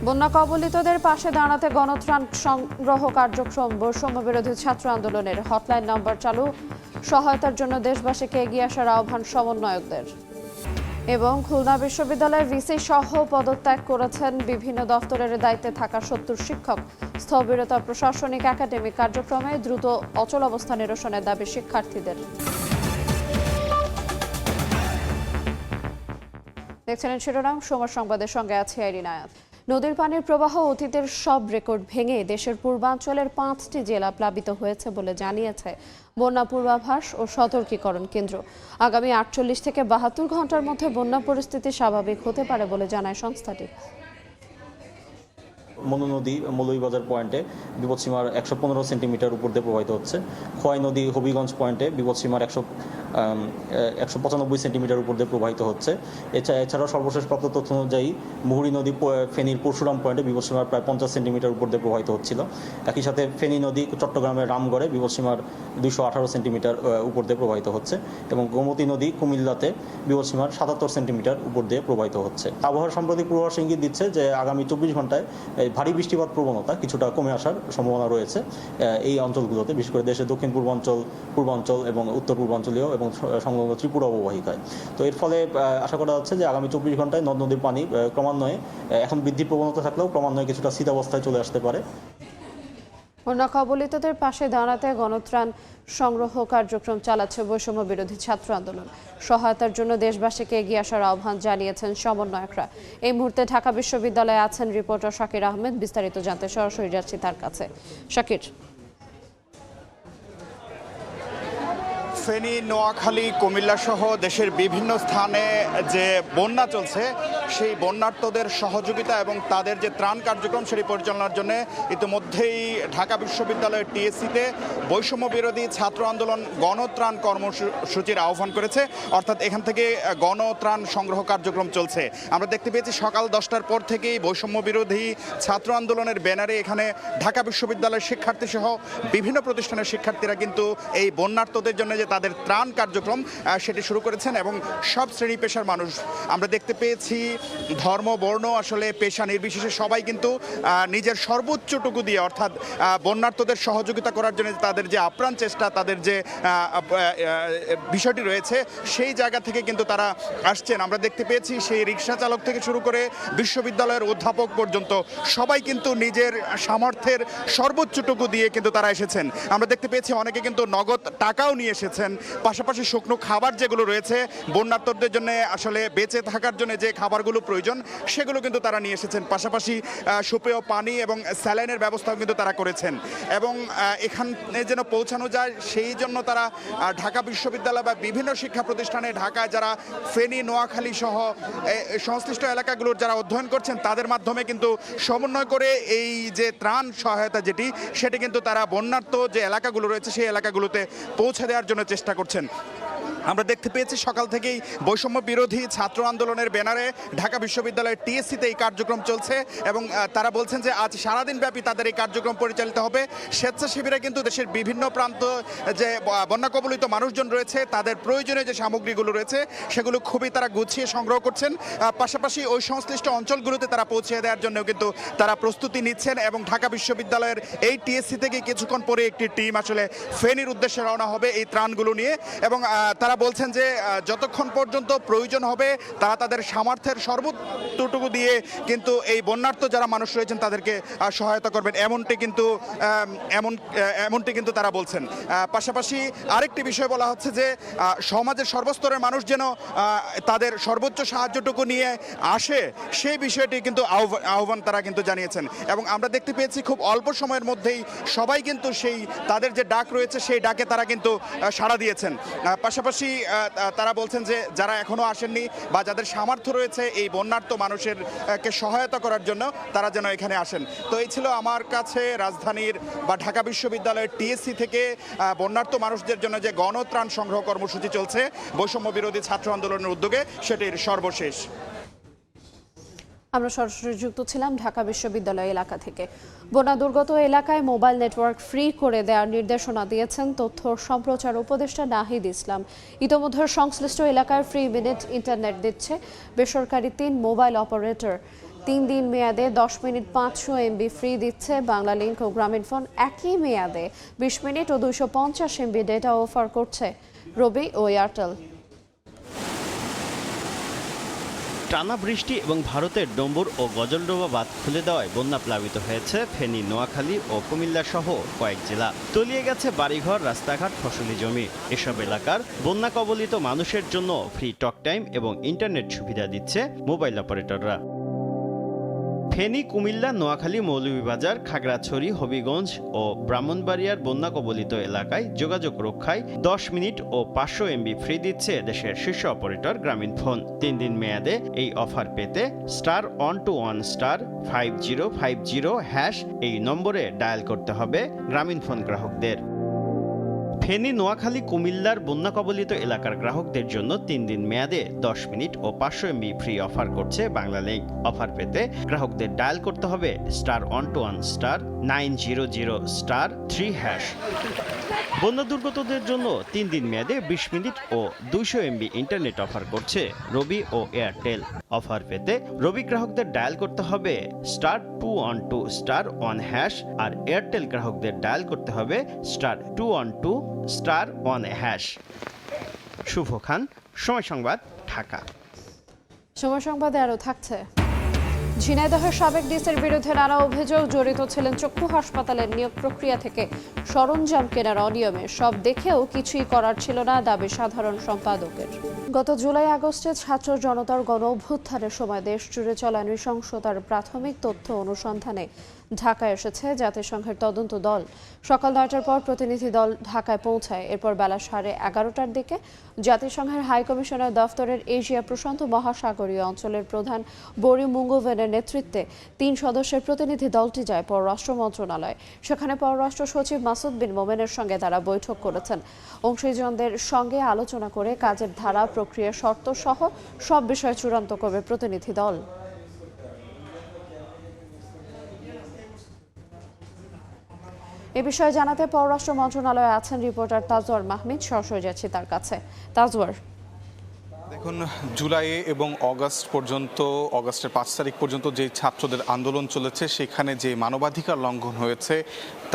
বন্যা কবলিতদের পাশে দাঁড়াতে গণত্রাণ সংগ্রহ কার্যক্রম বৈষম্য বিরোধী ছাত্র আন্দোলনের হটলাইন নম্বর চালু, সহায়তার জন্য দেশবাসীকে এগিয়ে আসার আহ্বান সমন্বয়কদের। এবং খুলনা বিশ্ববিদ্যালয়ে ভিসি সহ পদত্যাগ করেছেন বিভিন্ন দফতরের দায়িত্বে থাকা ৭০ শিক্ষক। স্থবিরতা প্রশাসনিক একাডেমিক কার্যক্রমে দ্রুত অচল অবস্থা নিরসনের দাবি শিক্ষার্থীদের। দেখছিলেন শিরোনাম, সময় সংবাদের সঙ্গে আছে আইরিন আয়াত। নদীর পানির প্রবাহ অতীতের সব রেকর্ড ভেঙে দেশের পূর্বাঞ্চলের ৫টি জেলা প্লাবিত হয়েছে বলে জানিয়েছে বন্যা পূর্বাভাস ও সতর্কীকরণ কেন্দ্র। আগামী ৪৮ থেকে ৭২ ঘন্টার মধ্যে বন্যা পরিস্থিতি স্বাভাবিক হতে পারে বলে জানায় সংস্থাটি। মনু নদী মৌলভীবাজার পয়েন্টে বিপদসীমার ১১৫ সেন্টিমিটার উপর দিয়ে প্রবাহিত হচ্ছে। খোয়াই নদী হবিগঞ্জ পয়েন্টে বিপদসীমার ১৯৫ সেন্টিমিটার উপর দিয়ে প্রবাহিত হচ্ছে। এছাড়াও সর্বশেষ প্রাপ্ত তথ্য অনুযায়ী মুহুরী নদী ফেনীর পরশুরাম পয়েন্টে বিপদসীমার প্রায় ৫০ সেন্টিমিটার উপর দিয়ে প্রবাহিত হচ্ছিল। একই সাথে ফেনী নদী চট্টগ্রামের রামগড়ে বিপদসীমার ২১৮ সেন্টিমিটার উপর দিয়ে প্রবাহিত হচ্ছে এবং গোমতী নদী কুমিল্লাতে বিপদসীমার ৭৭ সেন্টিমিটার উপর দিয়ে প্রবাহিত হচ্ছে। আবহাওয়ার সাম্প্রতিক পূর্বাভাস ইঙ্গিত দিচ্ছে যে আগামী ২৪ ঘন্টায় ভারী বৃষ্টিপাত প্রবণতা কিছুটা কমে আসার সম্ভাবনা রয়েছে এই অঞ্চলগুলোতে, বিশেষ করে দেশের দক্ষিণ পূর্বাঞ্চল এবং উত্তর পূর্বাঞ্চলীয় এবং সংলগ্ন ত্রিপুরা অববাহিকায়। তো এর ফলে আশা করা যাচ্ছে যে আগামী ২৪ ঘন্টায় নদ নদীর পানি ক্রমান্বয়ে এখন বৃদ্ধির প্রবণতা থাকলেও ক্রমান্বয়ে কিছুটা স্থিতাবস্থায় চলে আসতে পারে। বন্যা কবলিতদের পাশে দাঁড়াতে গণত্রাণ সংগ্রহ কার্যক্রম চালাচ্ছে বৈষম্য বিরোধী ছাত্র আন্দোলন। সহায়তার জন্য দেশবাসীকে এগিয়ে আসার আহ্বান জানিয়েছেন সমন্বয়করা। এই মুহূর্তে ঢাকা বিশ্ববিদ্যালয়ে আছেন রিপোর্টার শাকির আহমেদ। বিস্তারিত জানতে সরাসরি যাচ্ছি তার কাছে। শাকির। ফেনী, নোয়াখালী, কুমিল্লা সহ দেশের বিভিন্ন স্থানে যে বন্যা চলছে সেই বন্যার্তদের সহযোগিতা এবং তাদের যে ত্রাণ কার্যক্রম সেটি পরিচালনার জন্য ইতিমধ্যেই ঢাকা বিশ্ববিদ্যালয়ের টিএসসিতে বৈষম্য বিরোধী ছাত্র আন্দোলন গণত্রাণ কর্মসূচির আহ্বান করেছে। অর্থাৎ এখান থেকে গণত্রাণ সংগ্রহ কার্যক্রম চলছে। আমরা দেখতে পেয়েছি সকাল 10টার পর থেকেই বৈষম্য বিরোধী ছাত্র আন্দোলনের ব্যানারে এখানে ঢাকা বিশ্ববিদ্যালয়ের শিক্ষার্থী সহ বিভিন্ন প্রতিষ্ঠানের শিক্ষার্থীরা কিন্তু এই বন্যার্তদের জন্য যে তাদের ত্রাণ কার্যক্রম সেটি শুরু করেছেন এবং সব শ্রেণী পেশার মানুষ আমরা দেখতে পেয়েছি, ধর্ম বর্ণ আসলে পেশা নির্বিশেষে সবাই কিন্তু নিজের সর্বোচ্চটুকু দিয়ে অর্থাৎ বন্যার্তদের সহযোগিতা করার জন্য তাদের যে আপ্রাণ চেষ্টা, তাদের যে বিষয়টি রয়েছে সেই জায়গা থেকে কিন্তু তারা আসছেন। আমরা দেখতে পেয়েছি সেই রিক্সা চালক থেকে শুরু করে বিশ্ববিদ্যালয়ের অধ্যাপক পর্যন্ত সবাই কিন্তু নিজের সামর্থ্যের সর্বোচ্চটুকু দিয়ে কিন্তু তারা এসেছেন। আমরা দেখতে পেয়েছি অনেকে কিন্তু নগদ টাকাও নিয়ে এসেছেন, পাশাপাশি শুকনো খাবার যেগুলো রয়েছে বন্যার্তদের জন্য আসলে বেঁচে থাকার জন্য যে খাবারগুলো প্রয়োজন সেগুলো কিন্তু তারা নিয়ে এসেছেন। পাশাপাশি সুপেয় পানি এবং স্যালাইনের ব্যবস্থাও কিন্তু তারা করেছেন এবং এখানে যেন পৌঁছানো যায় সেই জন্য তারা ঢাকা বিশ্ববিদ্যালয় বা বিভিন্ন শিক্ষা প্রতিষ্ঠানে ঢাকায় যারা ফেনী, নোয়াখালী সহ সংশ্লিষ্ট এলাকাগুলোর যারা অধ্যয়ন করছেন তাদের মাধ্যমে কিন্তু সমন্বয় করে এই যে ত্রাণ সহায়তা সেটি কিন্তু তারা বন্যার্ত যে এলাকাগুলো রয়েছে সেই এলাকাগুলোতে পৌঁছে দেওয়ার জন্য চেষ্টা করছেন। আমরা দেখতে পেয়েছি সকাল থেকেই বৈষম্য বিরোধী ছাত্র আন্দোলনের ব্যানারে ঢাকা বিশ্ববিদ্যালয়ের টিএসসিতে এই কার্যক্রম চলছে এবং তারা বলছেন যে আজ সারাদিন ব্যাপী তাদের এই কার্যক্রম পরিচালিত হবে। স্বেচ্ছাসেবীরা কিন্তু দেশের বিভিন্ন প্রান্ত যে বন্যা কবলিত মানুষজন রয়েছে তাদের প্রয়োজনীয় যে সামগ্রীগুলো রয়েছে সেগুলো খুবই তারা গুছিয়ে সংগ্রহ করছেন। পাশাপাশি ওই সংশ্লিষ্ট অঞ্চলগুলোতে তারা পৌঁছে দেওয়ার জন্য কিন্তু তারা প্রস্তুতি নিচ্ছেন এবং ঢাকা বিশ্ববিদ্যালয়ের এই টিএসসি থেকে কিছুক্ষণ পরে একটি টিম আসলে ফেনীর উদ্দেশ্যে রওনা হবে এই ত্রাণগুলো নিয়ে এবং তারা বলছেন যে যতক্ষণ পর্যন্ত প্রয়োজন হবে তারা তাদের সামর্থ্যের সর্বোচ্চটুকু দিয়ে কিন্তু এই বন্যার্ত যারা মানুষ রয়েছেন তাদেরকে সহায়তা করবেন এমনটি কিন্তু তারা বলছেন। পাশাপাশি আরেকটি বিষয় বলা হচ্ছে যে সমাজের সর্বস্তরের মানুষ যেন তাদের সর্বোচ্চ সাহায্যটুকু নিয়ে আসে সেই বিষয়টি কিন্তু আহ্বান তারা কিন্তু জানিয়েছেন এবং আমরা দেখতে পেয়েছি খুব অল্প সময়ের মধ্যেই সবাই কিন্তু সেই তাদের যে ডাক রয়েছে সেই ডাকে তারা কিন্তু সাড়া দিয়েছেন। পাশাপাশি তারা বলছেন যে যারা এখনো আসেননি বা যাদের সামর্থ্য রয়েছে এই বন্যার্ত মানুষের কে সহায়তা করার জন্য তারা যেন এখানে আসেন। তো এই ছিল আমার কাছে রাজধানীর বা ঢাকা বিশ্ববিদ্যালয়ের টিএসসি থেকে বন্যার্ত মানুষদের জন্য যে গণত্রাণ সংগ্রহ কর্মসূচি চলছে বৈষম্য বিরোধী ছাত্র আন্দোলনের উদ্যোগে সেটির সর্বশেষ। আমরা সরাসরি যুক্ত ছিলাম ঢাকা বিশ্ববিদ্যালয় এলাকা থেকে। বন্যা দুর্গত এলাকায় মোবাইল নেটওয়ার্ক ফ্রি করে দেওয়ার নির্দেশনা দিয়েছেন তথ্য সম্প্রচার উপদেষ্টা নাহিদ ইসলাম। ইতোমধ্যে সংশ্লিষ্ট এলাকায় ফ্রি মিনিট ইন্টারনেট দিচ্ছে বেসরকারি 3 মোবাইল অপারেটর। 3 দিন মেয়াদে 10 মিনিট 500 MB ফ্রি দিচ্ছে বাংলালিংক ও গ্রামীণফোন। একই মেয়াদে 20 মিনিট ও 250 MB ডেটা অফার করছে রবি ও এয়ারটেল। টানা বৃষ্টি এবং ভারতের ডম্বুর ও গজলডোবা বাঁধ খুলে দেওয়ায় বন্যা প্লাবিত হয়েছে ফেনী, নোয়াখালী ও কুমিল্লা সহ কয়েক জেলা। তলিয়ে গেছে বাড়িঘর, রাস্তাঘাট, ফসলি জমি। এসব এলাকার বন্যা কবলিত মানুষের জন্য ফ্রি টক টাইম এবং ইন্টারনেট সুবিধা দিচ্ছে মোবাইল অপারেটররা। ফেনী, কুমিল্লা, নোয়াখালী, মৌলভীবাজার, খাগড়াছড়ি, হবিগঞ্জ ও ব্রাহ্মণবাড়িয়ার বন্যা কবলিত এলাকায় যোগাযোগ রক্ষায় 10 মিনিট ও 500 MB ফ্রি দিচ্ছে দেশের শীর্ষ অপারেটর গ্রামীণফোন। 3 দিন মেয়াদে এই অফার পেতে *121*5050# এই নম্বরে ডায়াল করতে হবে গ্রামীণফোন গ্রাহকদের। ফেনী, নোয়াখালী, কুমিল্লার বন্যা কবলিত এলাকার গ্রাহকদের জন্য 3 দিন মেয়াদে 10 মিনিট ও 500 MB ফ্রি অফার করছে বাংলালিংক। অফার পেতে গ্রাহকদের ডায়াল করতে হবে *121*900*3#। বন্যা দুর্গতদের জন্য 3 দিন মেয়াদে 20 মিনিট ও 200 MB ইন্টারনেট অফার করছে রবি ও এয়ারটেল। অফার পেতে রবি গ্রাহকদের ডায়াল করতে হবে *212*1# আর এয়ারটেল গ্রাহকদের ডায়াল করতে হবে *212*1#। শুভ খান, সময় সংবাদ, ঢাকা। সময় সংবাদে আরও থাকছে। ঝিনাইদহের সাবেক ডিসির বিরুদ্ধে নানা অভিযোগ, জড়িত ছিলেন চক্ষু হাসপাতালের নিয়োগ প্রক্রিয়া থেকে সরঞ্জাম কেনার অনিয়মে। সব দেখেও কিছুই করার ছিল না, দাবি সাধারণ সম্পাদকের। গত জুলাই-আগস্টে ছাত্র জনতার গণ অভ্যুত্থানের সময় দেশ জুড়ে চলা নৃশংসতার প্রাথমিক তথ্য অনুসন্ধানে ঢাকায় এসেছে জাতিসংঘের তদন্ত দল। সকাল 9টার পর প্রতিনিধি দল ঢাকায় পৌঁছায়। এরপর বেলা 11:30টার দিকে জাতিসংঘের হাই কমিশনার দফতরের এশিয়া প্রশান্ত মহাসাগরীয় অঞ্চলের প্রধান বরি মুঙ্গোভেনের নেতৃত্বে 3 সদস্যের প্রতিনিধি দলটি যায় পররাষ্ট্র মন্ত্রণালয়। সেখানে পররাষ্ট্র সচিব মাসুদ বিন মোমেনের সঙ্গে তারা বৈঠক করেছেন। অংশীজনদের সঙ্গে আলোচনা করে কাজের ধারা, প্রক্রিয়া, শর্ত সহ সব বিষয় চূড়ান্ত করবে প্রতিনিধি দল। এ বিষয়ে জানাতে পররাষ্ট্র মন্ত্রণালয়ে আছেন রিপোর্টার তাজওয়ার মাহমিদ। সরাসরি যাচ্ছি তার কাছে। তাজওয়ার, দেখুন, জুলাই এবং অগাস্টের 5 তারিখ পর্যন্ত যে ছাত্রদের আন্দোলন চলেছে, সেখানে যে মানবাধিকার লঙ্ঘন হয়েছে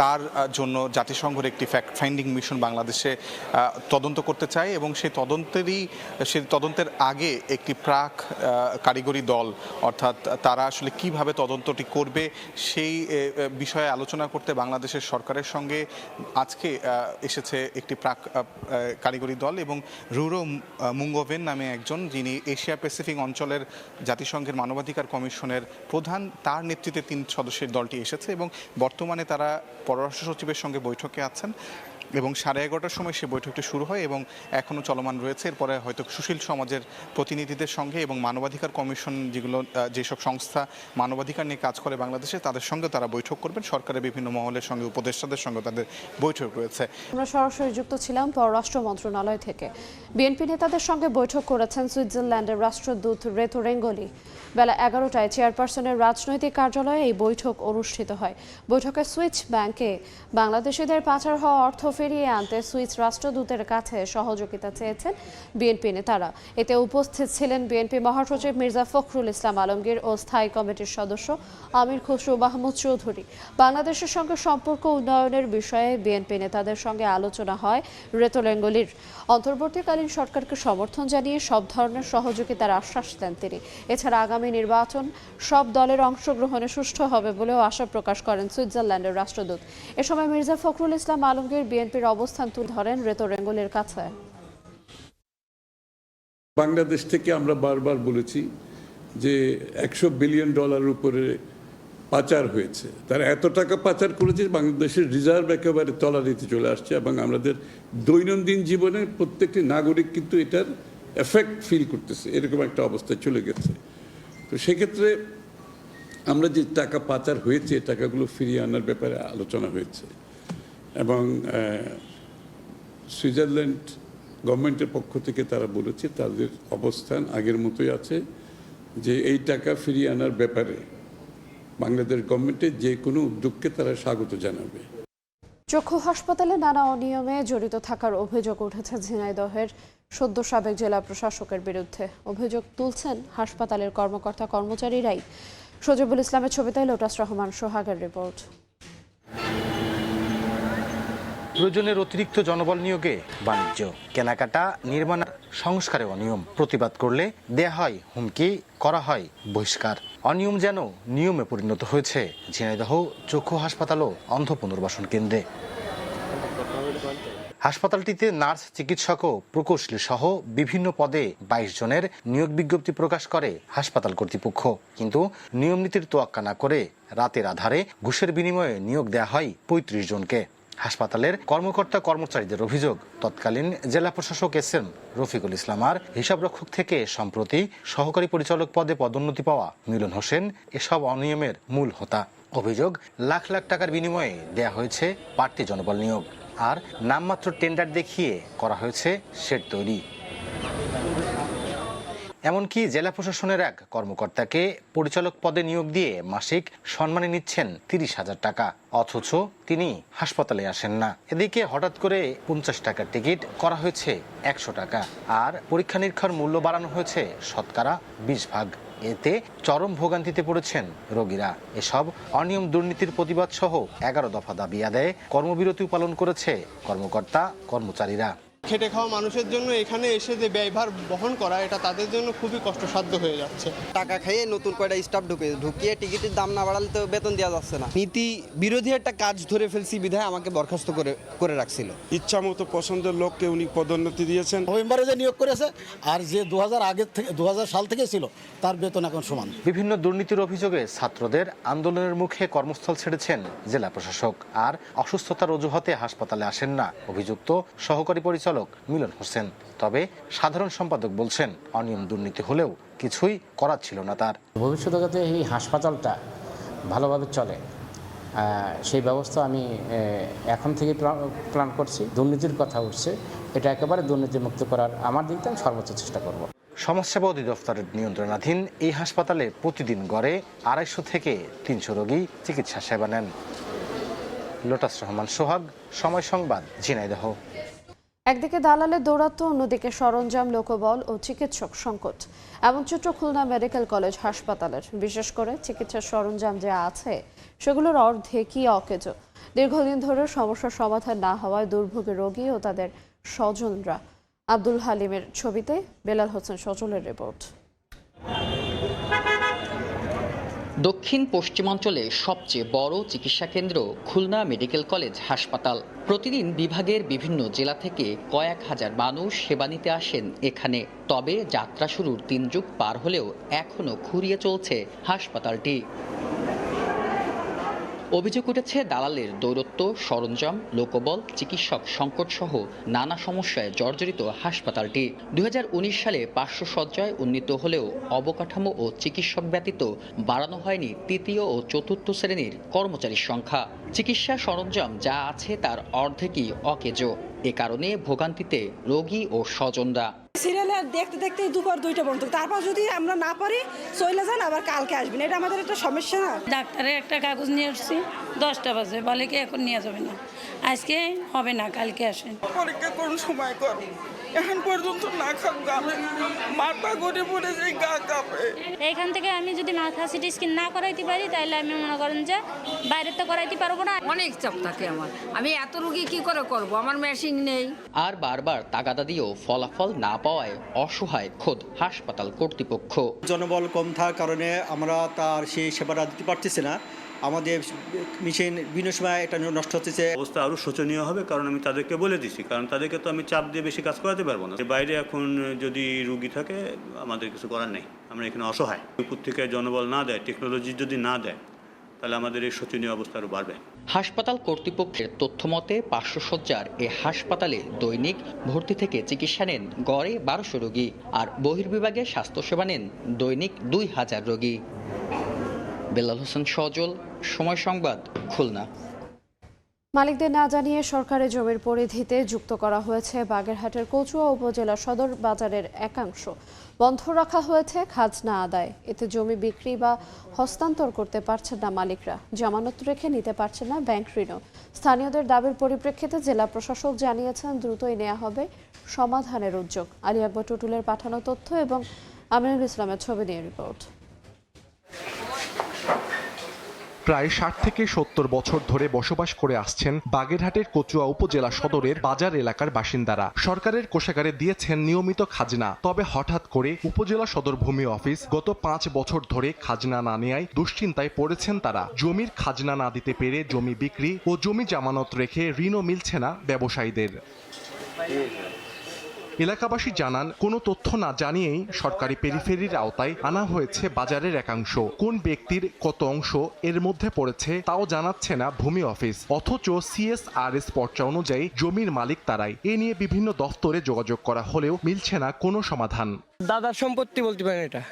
তার জন্য জাতিসংঘের একটি ফ্যাক্ট ফাইন্ডিং মিশন বাংলাদেশে তদন্ত করতে চায় এবং সেই তদন্তের আগে একটি প্রাক কারিগরি দল, অর্থাৎ তারা আসলে কিভাবে তদন্তটি করবে সেই বিষয়ে আলোচনা করতে বাংলাদেশের সরকারের সঙ্গে আজকে এসেছে একটি প্রাক কারিগরি দল এবং রুরো মুঙ্গোভেন নামে একজন, যিনি এশিয়া প্যাসিফিক অঞ্চলের জাতিসংঘের মানবাধিকার কমিশনের প্রধান, তার নেতৃত্বে 3 সদস্যের দলটি এসেছে এবং বর্তমানে তারা পররাষ্ট্র সচিবের সঙ্গে বৈঠকে আছেন এবং 11:30টার সময় সে বৈঠকটি শুরু হয় এবং এখনও চলমান রয়েছে। এরপরে হয়তো সুশীল সমাজের প্রতিনিধিদের সঙ্গে এবং মানবাধিকার কমিশন, যেসব সংস্থা মানবাধিকার নিয়ে কাজ করে বাংলাদেশে, তাদের সঙ্গে তারা বৈঠক করবেন। সরকারের বিভিন্ন মহলের সঙ্গে, উপদেষ্টাদের সঙ্গে তাদের বৈঠক রয়েছে। আমরা সরাসরি যুক্ত ছিলাম পররাষ্ট্র মন্ত্রণালয় থেকে। বিএনপি নেতাদের সঙ্গে বৈঠক করেছেন সুইজারল্যান্ডের রাষ্ট্রদূত রেতো রেঙ্গলি। বেলা 11টায় চেয়ারপারসনের রাজনৈতিক কার্যালয়ে এই বৈঠক অনুষ্ঠিত হয়। বৈঠকে সুইস ব্যাংকে বাংলাদেশিদের পাচার হওয়া অর্থ ফিরিয়ে আনতে সুইস রাষ্ট্রদূতের কাছে সহযোগিতা চেয়েছেন বিএনপি নেতারা। এতে উপস্থিত ছিলেন বিএনপি মহাসচিব মির্জা ফখরুল ইসলাম আলমগীর ও স্থায়ী কমিটির সদস্য আমির খসরু মাহমুদ চৌধুরী। বাংলাদেশের সঙ্গে সম্পর্ক উন্নয়নের বিষয়ে বিএনপি নেতাদের সঙ্গে আলোচনা হয় রেতো রেঙ্গলির। অন্তর্বর্তীকালীন সরকারকে সমর্থন জানিয়ে সব ধরনের সহযোগিতার আশ্বাস দেন তিনি। এছাড়া আগামী নির্বাচন সব দলের অংশগ্রহণে সুষ্ঠু হবে বলেও আশা প্রকাশ করেন সুইজারল্যান্ডের রাষ্ট্রদূত। এ সময় মির্জা ফখরুল ইসলাম আলমগীর বিএনপির অবস্থান তুলে ধরেন রেতো রেঙ্গলির কাছে। বাংলাদেশ থেকে আমরা বারবার বলেছি যে $100 বিলিয়ন উপরে পাচার হয়েছে। তারা এত টাকা পাচার করেছে, বাংলাদেশের রিজার্ভ একেবারে তলানিতে চলে আসছে এবং আমাদের দৈনন্দিন জীবনে প্রত্যেকটি নাগরিক কিন্তু এটার এফেক্ট ফিল করতেছে, এরকম একটা অবস্থায় চলে গেছে। তো সেক্ষেত্রে আমরা যে টাকা পাচার হয়েছে, টাকাগুলো ফিরিয়ে আনার ব্যাপারে আলোচনা হয়েছে এবং সুইজারল্যান্ড গভর্নমেন্টের পক্ষ থেকে তারা বলেছে তাদের অবস্থান আগের মতোই আছে, যে এই টাকা ফিরিয়ে আনার ব্যাপারে বাংলাদেশ গভর্নমেন্টের যে কোনো উদ্যোগকে তারা স্বাগত জানাবে। চক্ষু হাসপাতালে নানা অনিয়মে জড়িত থাকার অভিযোগ উঠেছে ঝিনাইদহের সদ্য সাবেক জেলা প্রশাসকের বিরুদ্ধে। অভিযোগ তুলছেন হাসপাতালের কর্মকর্তা কর্মচারীরাই। সজিবুল ইসলামের ছবিতে লোটাস রহমান সোহাগের রিপোর্ট। প্রয়োজনের অতিরিক্ত জনবল নিয়োগে বাণিজ্য, কেনাকাটা, নির্মাণ, সংস্কারে অনিয়ম, প্রতিবাদ করলে দেয়া হয় হুমকি, করা হয় বহিষ্কার। অনিয়ম যেন নিয়মে পরিণত হয়েছে ঝিনাইদহ চক্ষু হাসপাতাল ও অন্ধ পুনর্বাসন কেন্দ্রে। হাসপাতালটিতে নার্স, চিকিৎসক ও প্রকৌশলী সহ বিভিন্ন পদে 22 জনের নিয়োগ বিজ্ঞপ্তি প্রকাশ করে হাসপাতাল কর্তৃপক্ষ। কিন্তু নিয়ম নীতির তোয়াক্কা না করে রাতের আধারে ঘুষের বিনিময়ে নিয়োগ দেয়া হয় 35 জনকে। হাসপাতালের কর্মকর্তা কর্মচারীদের অভিযোগ, তৎকালীন জেলা প্রশাসক এসএম রফিকুল ইসলাম আর হিসাবরক্ষক থেকে সম্প্রতি সহকারী পরিচালক পদে পদোন্নতি পাওয়া মিলন হোসেন এসব অনিয়মের মূল হোতা। অভিযোগ, লাখ লাখ টাকার বিনিময়ে দেয়া হয়েছে বাড়তি জনবল নিয়োগ, আর নামমাত্র টেন্ডার দেখিয়ে করা হয়েছে শেড তৈরি। এমনকি জেলা প্রশাসনের এক কর্মকর্তাকে পরিচালক পদে নিয়োগ দিয়ে মাসিক সম্মানে নিচ্ছেন 30,000 টাকা, অথচ তিনি হাসপাতালে আসেন না। এদিকে হঠাৎ করে 50 টাকার টিকিট করা হয়েছে 100 টাকা, আর পরীক্ষা নিরীক্ষার মূল্য বাড়ানো হয়েছে শতকরা 20 ভাগ। এতে চরম ভোগান্তিতে পড়েছেন রোগীরা। এসব অনিয়ম দুর্নীতির প্রতিবাদ সহ 11 দফা দাবি আদায়ে কর্মবিরতি পালন করেছে কর্মকর্তা কর্মচারীরা। খেটে খাওয়া মানুষের জন্য এখানে এসে যে ব্যয়ভার বহন করা, এটা তাদের জন্য খুবই কষ্টসাধ্য হয়ে যাচ্ছে। টাকা খাইয়ে নতুন কয়টা স্টাফ ঢুকিয়ে টিকিটের দাম না বাড়ালে তো বেতন দেওয়া যাচ্ছে না। নীতি বিরোধী একটা কাজ ধরে ফেলছি বিধায় আমাকে বরখাস্ত করে রাখছিল। ইচ্ছা মতো পছন্দের লোককে উনি পদোন্নতি দিয়েছেন। নভেম্বরে যে নিয়োগ করেছে আর যে 2000 সাল থেকে ছিল তার বেতন এখন সমান। বিভিন্ন দুর্নীতির অভিযোগে ছাত্রদের আন্দোলনের মুখে কর্মস্থল ছেড়েছেন জেলা প্রশাসক, আর অসুস্থতার অজুহাতে হাসপাতালে আসেন না অভিযুক্ত সহকারী পরিচালক মিলন হোসেন। তবে সাধারণ সম্পাদক বলছেন, অনিয়ম দুর্নীতি হলেও কিছুই করার ছিল না তার। ভবিষ্যতে যাতে এই হাসপাতালটা ভালোভাবে চলে সেই ব্যবস্থা আমি এখন থেকে প্ল্যান করছি। দুর্নীতির কথা উঠছে, এটা একেবারে দুর্নীতিমুক্ত করার আমার দিক থেকে আমি সর্বোচ্চ চেষ্টা করব। সমাজসেবা অধিদপ্তরের নিয়ন্ত্রণাধীন এই হাসপাতালে প্রতিদিন গড়ে 250 থেকে 300 রোগী চিকিৎসা সেবা নেন। লোটাস রহমান সোহাগ, সময় সংবাদ, ঝিনাইদহ। একদিকে দালালের দৌরাত্ম্য, অন্যদিকে সরঞ্জাম, লোকবল ও চিকিৎসক সংকট, এমন চিত্র খুলনা মেডিকেল কলেজ হাসপাতালের। বিশেষ করে চিকিৎসার সরঞ্জাম যা আছে সেগুলোর অর্ধেকই অকেজো। দীর্ঘদিন ধরে সমস্যার সমাধান না হওয়ায় দুর্ভোগে রোগী ও তাদের স্বজনরা। আব্দুল হালিমের ছবিতে বেলাল হোসেন সজলের রিপোর্ট। দক্ষিণ পশ্চিমাঞ্চলে সবচেয়ে বড় চিকিৎসা কেন্দ্র খুলনা মেডিকেল কলেজ হাসপাতাল। প্রতিদিন বিভাগের বিভিন্ন জেলা থেকে কয়েক হাজার মানুষ সেবা নিতে আসেন এখানে। তবে যাত্রা শুরুর 3 যুগ পার হলেও এখনও খুঁড়িয়ে চলছে হাসপাতালটি। অভিযোগ উঠেছে দালালের দৌরত্ব, সরঞ্জাম, লোকবল, চিকিৎসক সংকট সহ নানা সমস্যায় জর্জরিত হাসপাতালটি। 2019 সালে 500 শয্যায় উন্নীত হলেও অবকাঠামো ও চিকিৎসক ব্যতীত বাড়ানো হয়নি তৃতীয় ও চতুর্থ শ্রেণীর কর্মচারীর সংখ্যা। চিকিৎসা সরঞ্জাম যা আছে তার অর্ধেকই অকেজো। এ কারণে ভোগান্তিতে রোগী ও স্বজনরা। সিরিয়ালে দেখতে দেখতে দুপুর 2টা পর্যন্ত, তারপর যদি আমরা না পারি চলে যান, আবার কালকে আসবেন। এটা আমাদের একটা সমস্যা না। ডাক্তারের একটা কাগজ নিয়ে আসছি 10টা বাজে, বলে কি এখন নিয়ে যাবে না, আজকে হবে না, কালকে আসেন। পরীক্ষা কোন সময় করব, এখন পর্যন্ত না খাব, গামে মাথা ঘুরে পড়ে যায়, গা কাঁপে। এইখান থেকে আমি যদি মাথা সিটি স্ক্যান না করাইতে পারি তাহলে আমি মনে করেন যে বাইরে তো করাইতে পারবো না। অনেক চাপ থাকে আমার, আমি এত রোগী কি করে করব, আমার মেশিন নেই। আর বারবার তাগাদা দিয়েও ফলাফল না পাওয়ায় অসহায় খোদ হাসপাতাল কর্তৃপক্ষ। জনবল কম থাকার কারণে আমরা তার সেই সেবাটা দিতে পারতেছি না। আমাদের মেশিন বিভিন্ন সময় এটা নষ্ট হচ্ছে। অবস্থা আরও শোচনীয় হবে, কারণ আমি তাদেরকে বলে দিছি, কারণ তাদেরকে তো আমি চাপ দিয়ে বেশি কাজ করাতে পারবো না। বাইরে এখন যদি রুগী থাকে আমাদের কিছু করার নেই, আমরা এখানে অসহায়। উপর থেকে জনবল না দেয়, টেকনোলজি যদি না দেয়, তাহলে আমাদের এই শোচনীয় অবস্থা আরও বাড়বে। হাসপাতাল কর্তৃপক্ষের তথ্য মতে 500 শয্যার এ হাসপাতালে দৈনিক ভর্তি থেকে চিকিৎসা নেন গড়ে 1200 রোগী, আর বহির্বিভাগে স্বাস্থ্যসেবা নেন দৈনিক 2000 রোগী। বেলাল হোসেন সজল, সময় সংবাদ, খুলনা। মালিকদের না জানিয়ে সরকারি জমির পরিধিতে যুক্ত করা হয়েছে বাগেরহাটের কচুয়া উপজেলা সদর বাজারের একাংশ। বন্ধ রাখা হয়েছে খাজনা আদায়। এতে জমি বিক্রি বা হস্তান্তর করতে পারছেন না মালিকরা, জামানত রেখে নিতে পারছেন না ব্যাংক ঋণও। স্থানীয়দের দাবির পরিপ্রেক্ষিতে জেলা প্রশাসক জানিয়েছেন দ্রুতই নেওয়া হবে সমাধানের উদ্যোগ। আলী আকবর টুটুলের পাঠানো তথ্য এবং আমিনুল ইসলামের ছবি নিয়ে রিপোর্ট। প্রায় 60 থেকে 70 বছর ধরে বসবাস করে আসছেন বাগেরহাটের কচুয়া উপজেলা সদরের বাজার এলাকার বাসিন্দারা। সরকারের কোষাগারে দিয়েছেন নিয়মিত খাজনা, তবে হঠাৎ করে উপজেলা সদর ভূমি অফিস গত 5 বছর ধরে খাজনা না নেয়ায় দুশ্চিন্তায় পড়েছেন তারা। জমির খাজনা না দিতে পেরে জমি বিক্রি ও জমি জামানত রেখে ঋণও মিলছে না ব্যবসায়ীদের। এলাকাবাসী জানান, কোনো তথ্য না জানিয়েই সরকারি পেরিফেরির আওতায় আনা হয়েছে বাজারের একাংশ। কোন ব্যক্তির কত অংশ এর মধ্যে পড়েছে তাও জানাচ্ছে না ভূমি অফিস, অথচ CSRS পর্চা অনুযায়ী জমির মালিক তারাই। এ নিয়ে বিভিন্ন দফতরে যোগাযোগ করা হলেও মিলছে না কোনো সমাধান। দাদার সম্পত্তি বলতে পারেন এটা,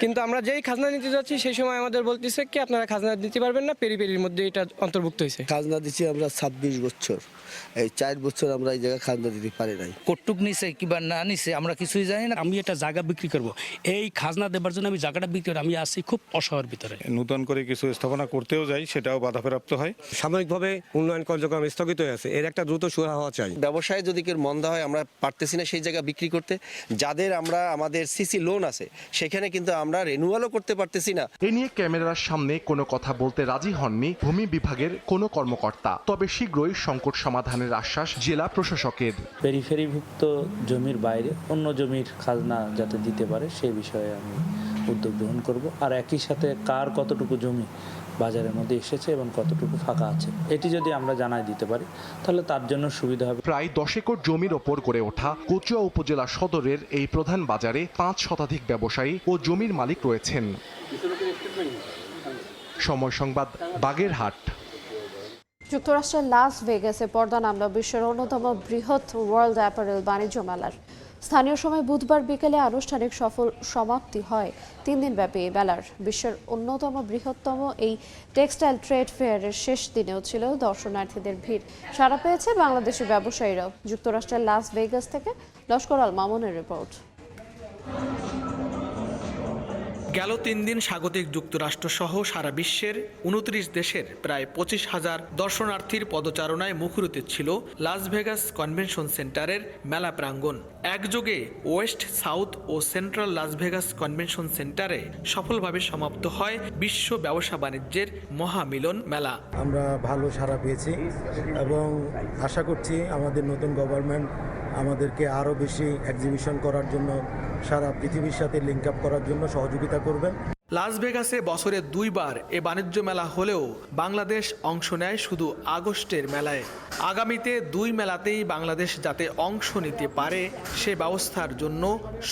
কিন্তু আমরা যেই খাজনা নিতে যাচ্ছি সেই সময় আমাদের বলতেছে কি আপনারা খাজনা দিতে পারবেন না, পেরির মধ্যে এটা অন্তর্ভুক্ত হয়েছে। খাজনা দিচ্ছি আমরা 26 বছর, এই 4 বছর আমরা এই জায়গায় খাজনা দিতে পারি নাই। কটুক নিছে কিবা না নিছে আমরা কিছুই জানি না। আমি একটা জায়গা বিক্রি করব, এই খাজনা দেবার জন্য আমি জায়গাটা বিক্রি করি, আমি আছি খুব অসহায়ের ভিতরে। নতুন করে কিছু স্থাপনা করতেও যাই, সেটাও বাধাপ্রাপ্ত হয়। সাময়িকভাবে উন্নয়ন কার্যক্রম স্থগিত হয়ে আছে, এর একটা দ্রুত সুরাহা হওয়া চাই। ব্যবসায় যদি কেউ মন্দা হয় আমরা পারতেছি না সেই জায়গা বিক্রি করতে। যাদের আমাদের সিসি লোন আছে সেখানে কিন্তু আমরা রিনিউয়ালও করতে পারতেছি না। এ নিয়ে ক্যামেরার সামনে কোনো কথা বলতে রাজি হননি ভূমি বিভাগের কোনো কর্মকর্তা, তবে শীঘ্রই সংকট সমাধানের আশ্বাস জেলা প্রশাসকের। পেরিফেরিভুক্ত জমির বাইরে অন্য জমির খাজনা যাতে দিতে পারে সেই বিষয়ে আমি উদ্যোগ গ্রহণ করব। আর একই সাথে কার কতটুকু জমি বাজারের মধ্যে এসেছে এবং কতটুকু ফাঁকা আছে এটি যদি আমরা জানাই দিতে পারি তাহলে তার জন্য সুবিধা হবে। প্রায় 10 একর জমির ওপর গড়ে ওঠা কচুয়া উপজেলা সদরের এই প্রধান বাজারে 5 শতাধিক ব্যবসায়ী ও জমির মালিক রয়েছেন। সময় সংবাদ, বাগেরহাট। যুক্তরাষ্ট্রের লাস ভেগাসে পর্দা নামল বিশ্বের অন্যতম বৃহৎ ওয়ার্ল্ড অ্যাপারেল বাণিজ্য মেলার। স্থানীয় সময় বুধবার বিকেলে আনুষ্ঠানিক সফল সমাপ্তি হয় 3 দিনব্যাপী এই মেলার। বিশ্বের অন্যতম বৃহত্তম এই টেক্সটাইল ট্রেড ফেয়ারের শেষ দিনেও ছিল দর্শনার্থীদের ভিড়। সাড়া পেয়েছে বাংলাদেশি ব্যবসায়ীরাও। যুক্তরাষ্ট্রের লাস ভেগাস থেকে লস্কর আল মামুনের রিপোর্ট। গেল 3 দিন স্বাগতিক যুক্তরাষ্ট্র সহ সারা বিশ্বের 29 দেশের প্রায় 25,000 দর্শনার্থীর পদচারণায় মুখরিত ছিল লাস ভেগাস কনভেনশন সেন্টারের মেলা প্রাঙ্গণ। একযোগে ওয়েস্ট, সাউথ ও সেন্ট্রাল লাস ভেগাস কনভেনশন সেন্টারে সফলভাবে সমাপ্ত হয় বিশ্ব ব্যবসা বাণিজ্যের মহামিলন মেলা। আমরা ভালো সাড়া পেয়েছি এবং আশা করছি আমাদের নতুন গভর্নমেন্ট আমাদেরকে আরও বেশি এক্সিবিশন করার জন্য, সারা পৃথিবীর সাথে লিঙ্ক আপ করার জন্য সহযোগিতা করবেন। লাস ভেগাসে বছরে 2 বার এ বাণিজ্য মেলা হলেও বাংলাদেশ অংশ নেয় শুধু আগস্টের মেলায়। আগামীতে 2 মেলাতেই বাংলাদেশ যাতে অংশ নিতে পারে সে ব্যবস্থার জন্য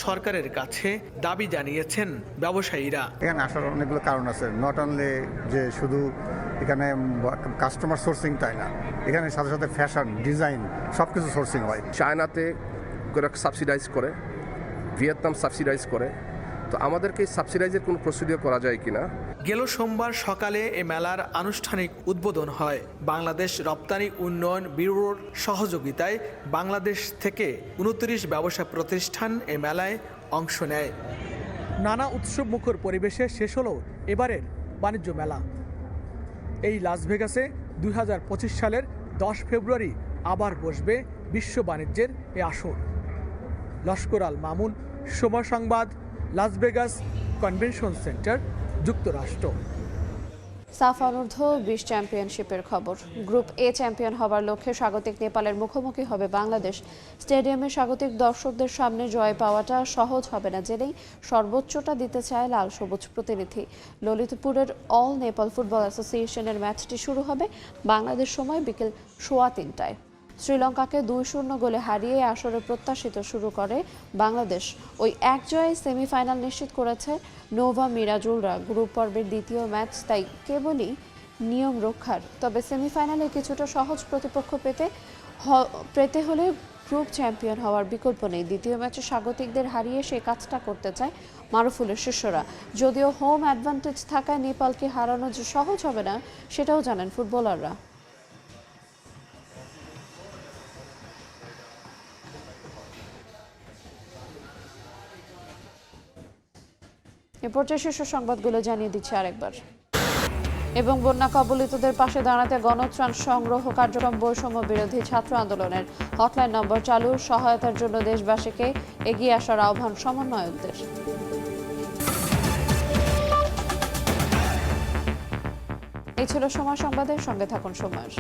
সরকারের কাছে দাবি জানিয়েছেন ব্যবসায়ীরা। এখানে আসার অনেকগুলো কারণ আছে, নট অনলি যে শুধু এখানে কাস্টমার সোর্সিং তাই না, এখানে সাথে সাথে ফ্যাশন, ডিজাইন সব কিছু সোর্সিং হয়। চায়নাতে সাবসিডাইজ করে, ভিয়েতনাম সাবসিডাইজ করে, তো আমাদেরকে সাবসিডাইজের কোনো প্রসিডিওর করা যায় কিনা। গেল সোমবার সকালে এ মেলার আনুষ্ঠানিক উদ্বোধন হয়। বাংলাদেশ রপ্তানি উন্নয়ন ব্যুরোর সহযোগিতায় বাংলাদেশ থেকে 29 ব্যবসা প্রতিষ্ঠান এ মেলায় অংশ নেয়। নানা উৎসব মুখর পরিবেশে শেষ হলো এবারের বাণিজ্য মেলা। এই লাস ভেগাসে 2025 সালের 10 ফেব্রুয়ারি আবার বসবে বিশ্ব বাণিজ্যের এ আসর। লস্কর আল মামুন, সময় সংবাদ, লাস ভেগাস কনভেনশন সেন্টার, যুক্তরাষ্ট্র। সাফ অনূর্ধ্ব 20 চ্যাম্পিয়নশিপের খবর। গ্রুপ এ চ্যাম্পিয়ন হবার লক্ষ্যে স্বাগতিক নেপালের মুখোমুখি হবে বাংলাদেশ। স্টেডিয়ামে স্বাগতিক দর্শকদের সামনে জয় পাওয়াটা সহজ হবে না জেনেই সর্বোচ্চটা দিতে চায় লাল সবুজ প্রতিনিধি। ললিতপুরের অল নেপাল ফুটবল অ্যাসোসিয়েশনের ম্যাচটি শুরু হবে বাংলাদেশ সময় বিকেল 3:15টায়। শ্রীলঙ্কাকে 2-0 গোলে হারিয়ে আসরে প্রত্যাশিত শুরু করে বাংলাদেশ। ওই এক জয়ে সেমিফাইনাল নিশ্চিত করেছে নোভা মিরাজুলরা। গ্রুপ পর্বের দ্বিতীয় ম্যাচ তাই কেবলই নিয়ম রক্ষার। তবে সেমিফাইনালে কিছুটা সহজ প্রতিপক্ষ পেতে হলে গ্রুপ চ্যাম্পিয়ন হওয়ার বিকল্প নেই। দ্বিতীয় ম্যাচে স্বাগতিকদের হারিয়ে সেই কাজটা করতে চায় মারুফুলের শিষ্যরা। যদিও হোম অ্যাডভান্টেজ থাকায় নেপালকে হারানো যে সহজ হবে না সেটাও জানেন ফুটবলাররা। এ পর্যায়ে শীর্ষ সংবাদগুলো জানিয়ে দিচ্ছি আরেকবার। এবং বন্যা কবলিতদের পাশে দাঁড়াতে গণত্রাণ সংগ্রহ কার্যক্রম বৈষম্য বিরোধী ছাত্র আন্দোলনের হটলাইন নম্বর চালু। সহায়তার জন্য দেশবাসীকে এগিয়ে আসার আহ্বান সমন্বয়কদের। এই ছিল সময় সংবাদের সঙ্গে থাকুন সময়ের।